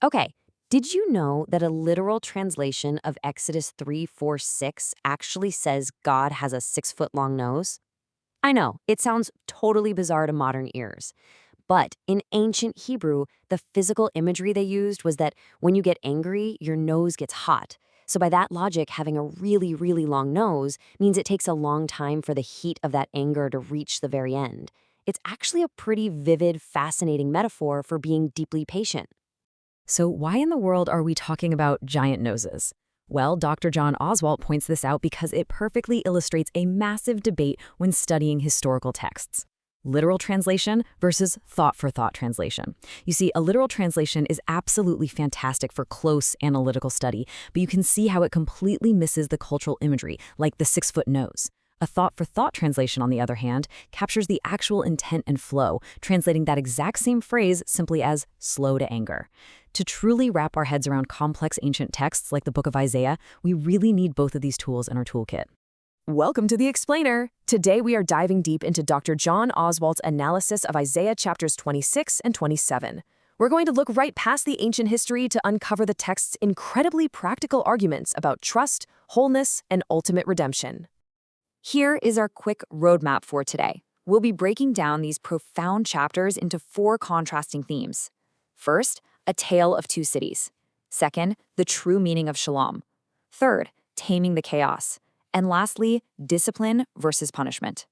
Okay, did you know that a literal translation of Exodus 3:4-6 actually says God has a 6-foot long nose? I know, it sounds totally bizarre to modern ears. But in ancient Hebrew, the physical imagery they used was that when you get angry, your nose gets hot. So, by that logic, having a really, really long nose means it takes a long time for the heat of that anger to reach the very end. It's actually a pretty vivid, fascinating metaphor for being deeply patient. So why in the world are we talking about giant noses? Well, Dr. John Oswalt points this out because it perfectly illustrates a massive debate when studying historical texts. Literal translation versus thought-for-thought translation. You see, a literal translation is absolutely fantastic for close analytical study, but you can see how it completely misses the cultural imagery, like the 6-foot nose. A thought-for-thought translation, on the other hand, captures the actual intent and flow, translating that exact same phrase simply as slow to anger. To truly wrap our heads around complex ancient texts like the Book of Isaiah, we really need both of these tools in our toolkit. Welcome to The Explainer. Today we are diving deep into Dr. John Oswalt's analysis of Isaiah chapters 26 and 27. We're going to look right past the ancient history to uncover the text's incredibly practical arguments about trust, wholeness, and ultimate redemption. Here is our quick roadmap for today. We'll be breaking down these profound chapters into 4 contrasting themes. First, a tale of 2 cities. Second, the true meaning of shalom. Third, taming the chaos. And lastly, discipline versus punishment.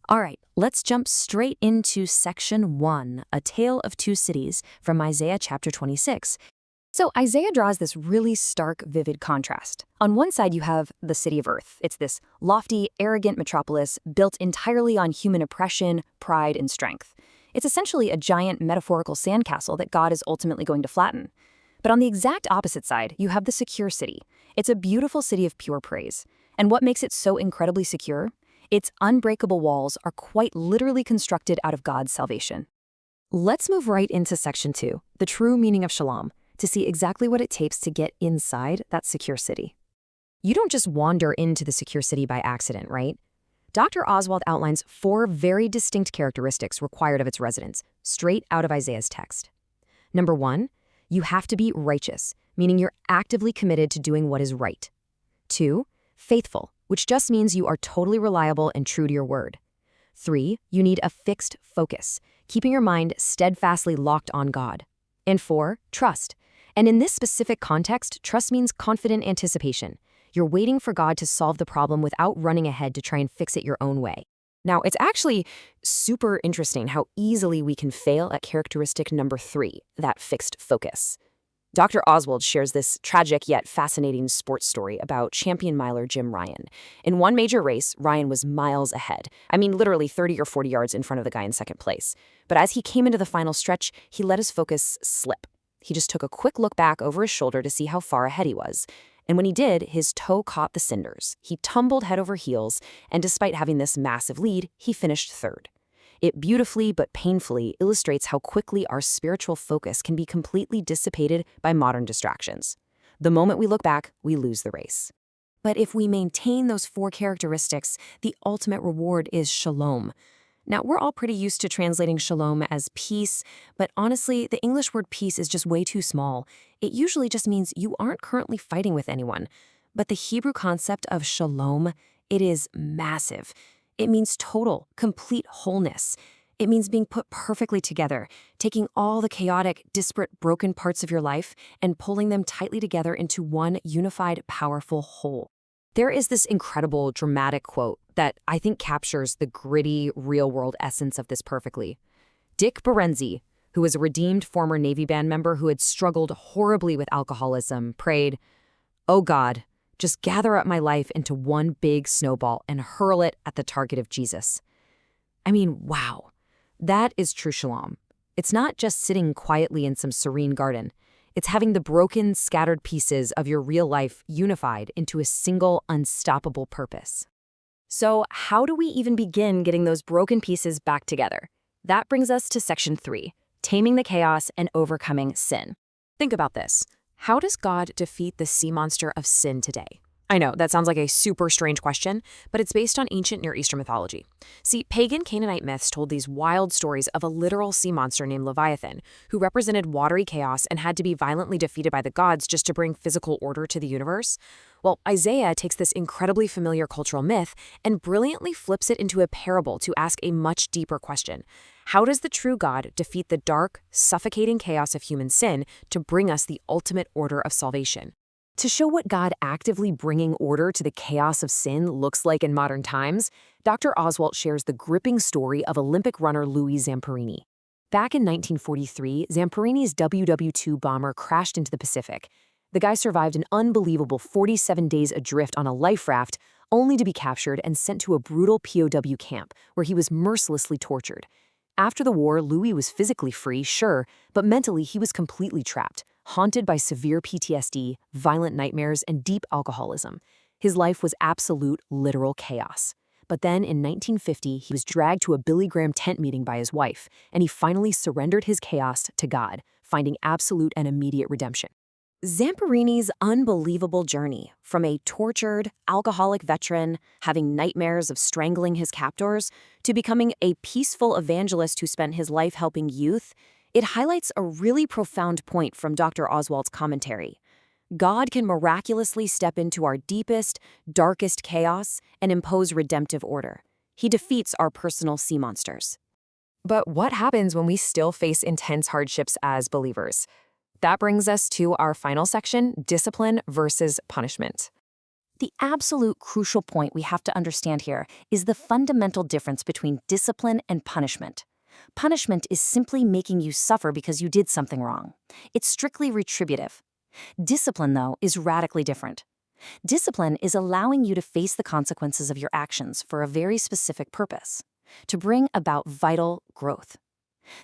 All right, let's jump straight into section 1, a tale of 2 cities from Isaiah chapter 26. So Isaiah draws this really stark, vivid contrast. On one side, you have the city of Earth. It's this lofty, arrogant metropolis built entirely on human oppression, pride, and strength. It's essentially a giant metaphorical sandcastle that God is ultimately going to flatten. But on the exact opposite side, you have the secure city. It's a beautiful city of pure praise. And what makes it so incredibly secure? Its unbreakable walls are quite literally constructed out of God's salvation. Let's move right into section 2, the true meaning of shalom, to see exactly what it takes to get inside that secure city. You don't just wander into the secure city by accident, right? Dr. Oswalt outlines 4 very distinct characteristics required of its residents, straight out of Isaiah's text. Number 1, you have to be righteous, meaning you're actively committed to doing what is right. 2, faithful, which just means you are totally reliable and true to your word. 3, you need a fixed focus, keeping your mind steadfastly locked on God. And 4, trust. And in this specific context, trust means confident anticipation. You're waiting for God to solve the problem without running ahead to try and fix it your own way. Now, it's actually super interesting how easily we can fail at characteristic number 3, that fixed focus. Dr. Oswald shares this tragic yet fascinating sports story about champion miler Jim Ryan. In one major race, Ryan was miles ahead. I mean, literally 30 or 40 yards in front of the guy in second place. But as he came into the final stretch, he let his focus slip. He just took a quick look back over his shoulder to see how far ahead he was. And when he did, his toe caught the cinders. He tumbled head over heels, and despite having this massive lead, he finished third. It beautifully but painfully illustrates how quickly our spiritual focus can be completely dissipated by modern distractions. The moment we look back, we lose the race. But if we maintain those 4 characteristics, the ultimate reward is shalom. Now, we're all pretty used to translating shalom as peace, but honestly, the English word peace is just way too small. It usually just means you aren't currently fighting with anyone. But the Hebrew concept of shalom, it is massive. It means total, complete wholeness. It means being put perfectly together, taking all the chaotic, disparate, broken parts of your life and pulling them tightly together into one unified, powerful whole. There is this incredible, dramatic quote that I think captures the gritty, real-world essence of this perfectly. Dick Berenzi, who was a redeemed former Navy band member who had struggled horribly with alcoholism, prayed, "Oh God, just gather up my life into one big snowball and hurl it at the target of Jesus." I mean, wow. That is true shalom. It's not just sitting quietly in some serene garden. It's having the broken, scattered pieces of your real life unified into a single, unstoppable purpose. So how do we even begin getting those broken pieces back together? That brings us to section 3, taming the chaos and overcoming sin. Think about this. How does God defeat the sea monster of sin today? I know, that sounds like a super strange question, but it's based on ancient Near Eastern mythology. See, pagan Canaanite myths told these wild stories of a literal sea monster named Leviathan, who represented watery chaos and had to be violently defeated by the gods just to bring physical order to the universe. Well, Isaiah takes this incredibly familiar cultural myth and brilliantly flips it into a parable to ask a much deeper question. How does the true God defeat the dark, suffocating chaos of human sin to bring us the ultimate order of salvation? To show what God actively bringing order to the chaos of sin looks like in modern times, Dr. Oswalt shares the gripping story of Olympic runner Louis Zamperini. Back in 1943, Zamperini's WW-2 bomber crashed into the Pacific. The guy survived an unbelievable 47 days adrift on a life raft, only to be captured and sent to a brutal POW camp where he was mercilessly tortured. After the war, Louis was physically free, sure, but mentally he was completely trapped, haunted by severe PTSD, violent nightmares, and deep alcoholism. His life was absolute, literal chaos. But then, in 1950, he was dragged to a Billy Graham tent meeting by his wife, and he finally surrendered his chaos to God, finding absolute and immediate redemption. Zamperini's unbelievable journey from a tortured, alcoholic veteran having nightmares of strangling his captors to becoming a peaceful evangelist who spent his life helping youth, it highlights a really profound point from Dr. Oswalt's commentary. God can miraculously step into our deepest, darkest chaos and impose redemptive order. He defeats our personal sea monsters. But what happens when we still face intense hardships as believers? That brings us to our final section, discipline versus punishment. The absolute crucial point we have to understand here is the fundamental difference between discipline and punishment. Punishment is simply making you suffer because you did something wrong. It's strictly retributive. Discipline, though, is radically different. Discipline is allowing you to face the consequences of your actions for a very specific purpose, to bring about vital growth.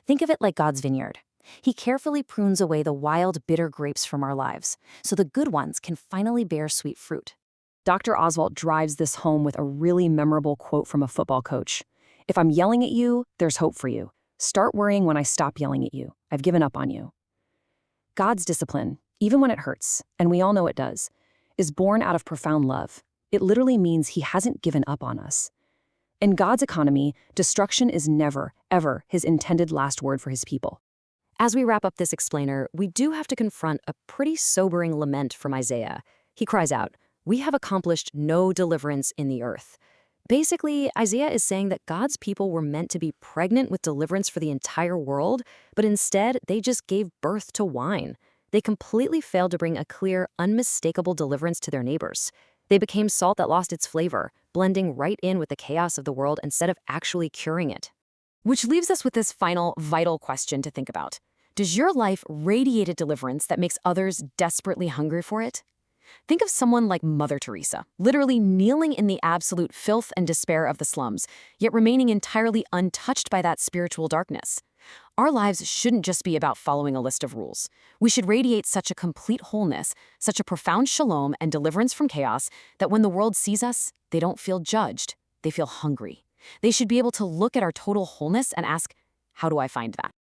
Think of it like God's vineyard. He carefully prunes away the wild, bitter grapes from our lives, so the good ones can finally bear sweet fruit. Dr. Oswalt drives this home with a really memorable quote from a football coach. "If I'm yelling at you, there's hope for you. Start worrying when I stop yelling at you. I've given up on you." God's discipline, even when it hurts, and we all know it does, is born out of profound love. It literally means he hasn't given up on us. In God's economy, destruction is never, ever his intended last word for his people. As we wrap up this explainer, we do have to confront a pretty sobering lament from Isaiah. He cries out, "We have accomplished no deliverance in the earth." Basically, Isaiah is saying that God's people were meant to be pregnant with deliverance for the entire world, but instead they just gave birth to wine. They completely failed to bring a clear, unmistakable deliverance to their neighbors. They became salt that lost its flavor, blending right in with the chaos of the world instead of actually curing it. Which leaves us with this final, vital question to think about. Does your life radiate a deliverance that makes others desperately hungry for it? Think of someone like Mother Teresa, literally kneeling in the absolute filth and despair of the slums, yet remaining entirely untouched by that spiritual darkness. Our lives shouldn't just be about following a list of rules. We should radiate such a complete wholeness, such a profound shalom and deliverance from chaos, that when the world sees us, they don't feel judged, they feel hungry. They should be able to look at our total wholeness and ask, how do I find that?